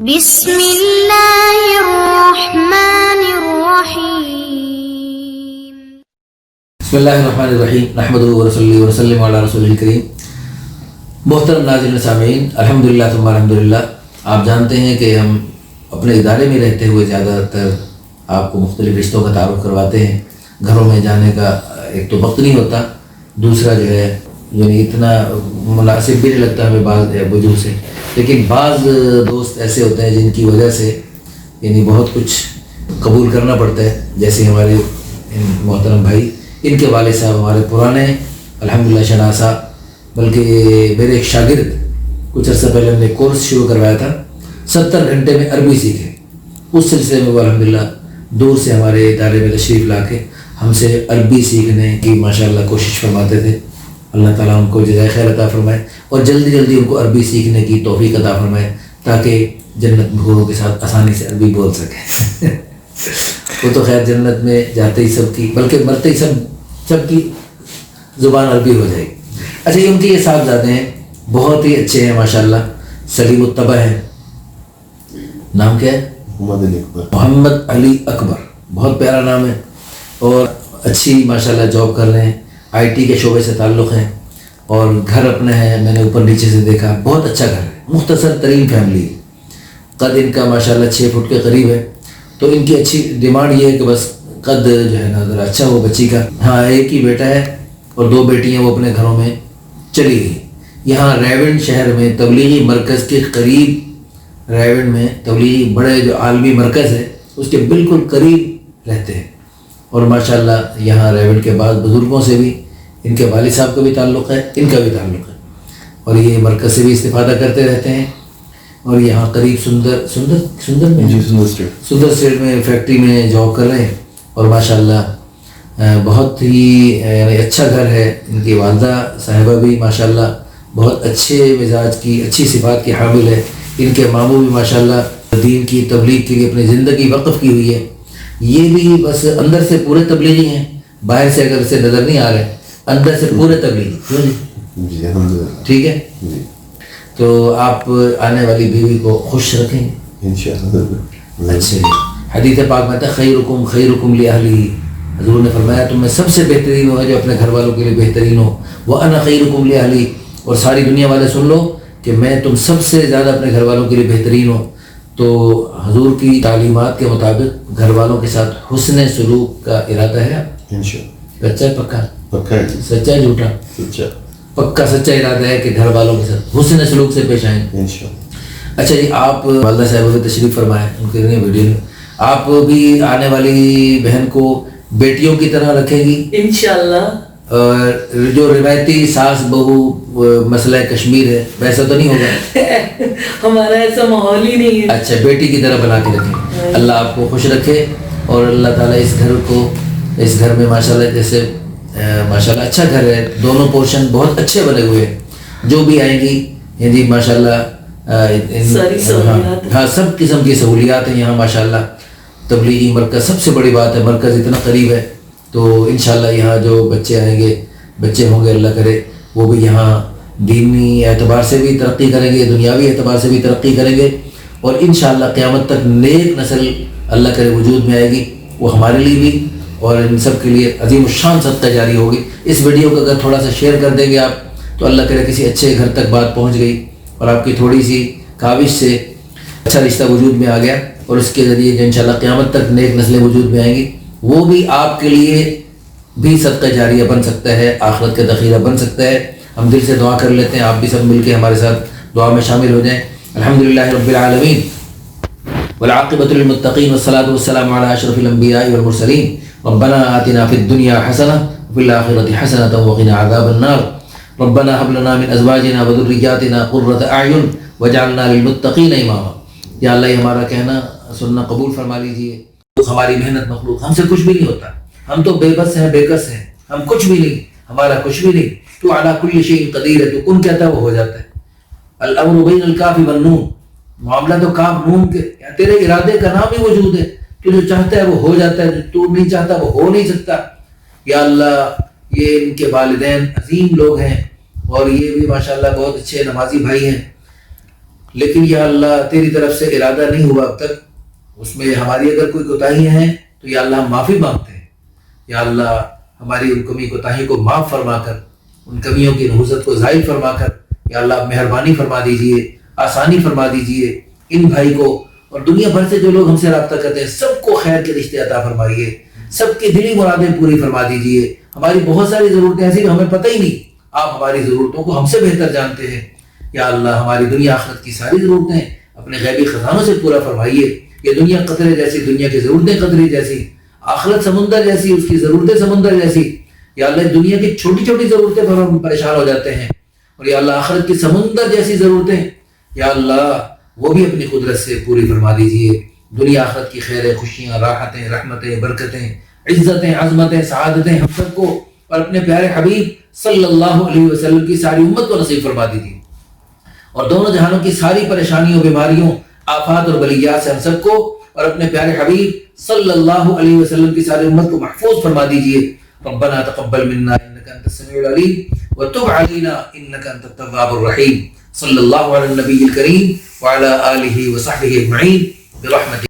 بسم اللہ الرحمن الرحیم بسم اللہ الرحمن الرحیم نحمدہ ونصلی وسلم علی رسول الکریم. محترم ناظرین سامعین، الحمدللہ ثم الحمدللہ. آپ جانتے ہیں کہ ہم اپنے ادارے میں رہتے ہوئے زیادہ تر آپ کو مختلف رشتوں کا تعارف کرواتے ہیں. گھروں میں جانے کا ایک تو وقت نہیں ہوتا، دوسرا جو ہے یعنی اتنا مناسب بھی نہیں لگتا ہمیں بعض وجوہ سے. لیکن بعض دوست ایسے ہوتے ہیں جن کی وجہ سے یعنی بہت کچھ قبول کرنا پڑتا ہے. جیسے ہمارے محترم بھائی، ان کے والد صاحب ہمارے پرانے الحمدللہ شناسا، بلکہ میرے ایک شاگرد کچھ عرصہ پہلے ہم نے کورس شروع کروایا تھا، 70 گھنٹے میں عربی سیکھے. اس سلسلے میں وہ الحمدللہ دور سے ہمارے ادارے میں تشریف لا کے ہم سے عربی سیکھنے کی ماشاءاللہ کوشش فرماتے تھے. اللہ تعالیٰ ان کو جزائے خیر عطا فرمائے اور جلدی جلدی ان کو عربی سیکھنے کی توفیق عطا فرمائے تاکہ جنت میں حوروں کے ساتھ آسانی سے عربی بول سکیں. وہ تو خیر جنت میں جاتے ہی سب کی بلکہ مرتے ہی سب کی زبان عربی ہو جائے گی. اچھا، ان کے یہ صاحبزادے ہیں، بہت ہی اچھے ہیں ماشاءاللہ. سلیم الطبع ہیں، نام کیا ہے؟ محمد علی اکبر. بہت پیارا نام ہے اور اچھی ماشاءاللہ جاب کر رہے ہیں. آئی ٹی کے شعبے سے تعلق ہیں اور گھر اپنا ہے. میں نے اوپر نیچے سے دیکھا، بہت اچھا گھر ہے، مختصر ترین فیملی ہے. قد ان کا ماشاءاللہ 6 فٹ کے قریب ہے. تو ان کی اچھی ڈیمانڈ یہ ہے کہ بس قد جو ہے نا ذرا اچھا ہو بچی کا. ہاں، ایک ہی بیٹا ہے اور 2 بیٹیاں وہ اپنے گھروں میں چلی گئی. یہاں ریونڈ شہر میں تبلیغی مرکز کے قریب، ریونڈ میں تبلیغی بڑے جو عالمی مرکز ہے اس کے بالکل قریب رہتے ہیں. اور ماشاءاللہ یہاں ریونڈ کے بعد بزرگوں سے بھی ان کے والد صاحب کا بھی تعلق ہے، ان کا بھی تعلق ہے اور یہ مرکز سے بھی استفادہ کرتے رہتے ہیں. اور یہاں قریب سندر اسٹریٹ میں فیکٹری میں جاب کر رہے ہیں اور ماشاءاللہ بہت ہی یعنی اچھا گھر ہے. ان کی والدہ صاحبہ بھی ماشاءاللہ بہت اچھے مزاج کی، اچھی صفات کی حامل ہے. ان کے ماموں بھی ماشاءاللہ دین کی تبلیغ کے لیے اپنی زندگی وقف کی ہوئی ہے. یہ بھی بس اندر سے پورے تبلیغی ہیں، باہر سے اگر سے نظر نہیں آ رہے، اندر سے پورے تبلیغی. ٹھیک ہے، تو آپ آنے والی بیوی کو خوش رکھیں گے انشاءاللہ. اچھا، حدیث پاک میں تھا خیرکم خیرکم لأہلہ. حضور نے فرمایا تم میں سب سے بہترین ہو جو اپنے گھر والوں کے لیے بہترین ہو. وَأَنَا خَيْرُكُمْ لِأَهْلِي. اور ساری دنیا والے سن لو کہ میں تم سب سے زیادہ اپنے گھر والوں کے لیے بہترین ہوں. تو حضور کی تعلیمات کے مطابق گھر والوں کے ساتھ حسن سلوک کا ارادہ ہے انشاءاللہ. سچا پکا؟ پکا ہے. سچا جھوٹا؟ سچا. پکا سچا ارادہ ہے کہ گھر والوں کے ساتھ حسن سلوک سے پیش آئیں انشاءاللہ. اچھا جی، آپ والدہ صاحبہ بھی تشریف فرمائیں ان کے ویڈیو میں. آپ بھی آنے والی بہن کو بیٹیوں کی طرح رکھیں گی انشاءاللہ. اور جو روایتی ساس بہو مسئلہ کشمیر ہے ویسا تو نہیں ہوگا؟ ہمارا ایسا ماحول ہی نہیں ہے. اچھا، بیٹی کی طرح بنا کے رکھیں. اللہ آپ کو خوش رکھے اور اللہ تعالیٰ اس گھر میں ماشاءاللہ جیسے ماشاءاللہ اچھا گھر ہے، دونوں پورشن بہت اچھے بنے ہوئے ہیں. جو بھی آئیں گی جی ماشاءاللہ ہاں سب قسم کی سہولیات ہیں یہاں ماشاءاللہ. تبلیغی مرکز سب سے بڑی بات ہے، مرکز اتنا قریب ہے. تو انشاءاللہ یہاں جو بچے آئیں گے، بچے ہوں گے اللہ کرے، وہ بھی یہاں دینی اعتبار سے بھی ترقی کریں گے، دنیاوی اعتبار سے بھی ترقی کریں گے اور انشاءاللہ قیامت تک نیک نسل اللہ کرے وجود میں آئے گی. وہ ہمارے لیے بھی اور ان سب کے لیے عظیم الشان صدقہ جاری ہوگی. اس ویڈیو کو اگر تھوڑا سا شیئر کر دیں گے آپ تو اللہ کرے کسی اچھے گھر تک بات پہنچ گئی اور آپ کی تھوڑی سی کاوش سے اچھا رشتہ وجود میں آ گیا اور اس کے ذریعے جو انشاءاللہ قیامت تک نیک نسلیں وجود میں آئیں گی، وہ بھی آپ کے لیے بھی صدقہ جاریہ بن سکتا ہے، آخرت کا ذخیرہ بن سکتا ہے. ہم دل سے دعا کر لیتے ہیں، آپ بھی سب مل کے ہمارے ساتھ دعا میں شامل ہو جائیں. الحمدللہ رب العالمین والعاقبۃ للمتقین والصلاۃ والسلام علی اشرف الانبیاء والمرسلین. ربنا آتنا فی الدنیا حسنہ وفی الآخرۃ حسنۃ وقنا عذاب النار. ربنا هب لنا من ازواجنا وذریاتنا قرۃ اعین واجعلنا للمتقین اماما. یا اللہ یہ ہمارا کہنا سننا قبول فرما لیجیے. ہماری محنت مخلوق، ہم سے کچھ بھی نہیں ہوتا، ہم تو بے بس ہیں، بے کس ہیں، ہم کچھ بھی نہیں، ہمارا کچھ بھی نہیں. تو علی کل شیء قدیر ہے، تو کن کہتا ہے وہ ہو جاتا ہے. الامر بین الکاف والنون. معاملہ تو کاف نون کے، تیرے ارادے کا نام ہی وجود ہے. تو جو چاہتا ہے وہ ہو جاتا ہے، جو تو نہیں چاہتا وہ ہو نہیں سکتا. یا اللہ یہ ان کے والدین عظیم لوگ ہیں اور یہ بھی ماشاءاللہ بہت اچھے نمازی بھائی ہیں. لیکن یا اللہ تیری طرف سے ارادہ نہیں ہوا اب تک، اس میں ہماری اگر کوئی کوتاہیاں ہیں تو یا اللہ ہم معافی مانگتے ہیں۔ یا اللہ ہماری ان کمی کوتاہی کو معاف فرما کر، ان کمیوں کی نحوست کو زائل فرما کر یا اللہ مہربانی فرما دیجئے، آسانی فرما دیجئے۔ ان بھائی کو اور دنیا بھر سے جو لوگ ہم سے رابطہ کرتے ہیں سب کو خیر کے رشتے عطا فرمائیے، سب کی دلی مرادیں پوری فرما دیجئے۔ ہماری بہت ساری ضرورتیں ایسی کہ ہمیں پتہ ہی نہیں، آپ ہماری ضرورتوں کو ہم سے بہتر جانتے ہیں۔ یا اللہ ہماری دنیا آخرت کی ساری ضرورتیں اپنے غیبی خزانوں سے پورا فرمائیے۔ یہ دنیا قطرے جیسی، دنیا کی ضرورتیں قطرے جیسی، آخرت سمندر جیسی، اس کی ضرورتیں سمندر جیسی۔ یا اللہ دنیا کی چھوٹی چھوٹی ضرورتیں پر ہم پریشان ہو جاتے ہیں، اور یا اللہ آخرت کی سمندر جیسی ضرورتیں یا اللہ وہ بھی اپنی قدرت سے پوری فرما دیجئے۔ دنیا آخرت کی خیریں، خوشیاں، راحتیں، رحمتیں، برکتیں، عزتیں، عظمتیں، سعادتیں ہم سب کو اور اپنے پیارے حبیب صلی اللہ علیہ وسلم کی ساری امت کو نصیب فرما دیجئے، اور دونوں جہانوں کی ساری پریشانیوں، بیماریوں، آفات اور بلیات سے ہم سب کو اور اپنے پیارے حبیب صلی اللہ علیہ وسلم کی ساری امت کو محفوظ فرما دیجئے۔ ربنا تقبل منا انك انت السميع العليم وتب علينا انك انت التواب الرحيم۔ صلی اللہ علی النبی الکریم وعلی آلہ وصحبہ اجمعین برحمتک۔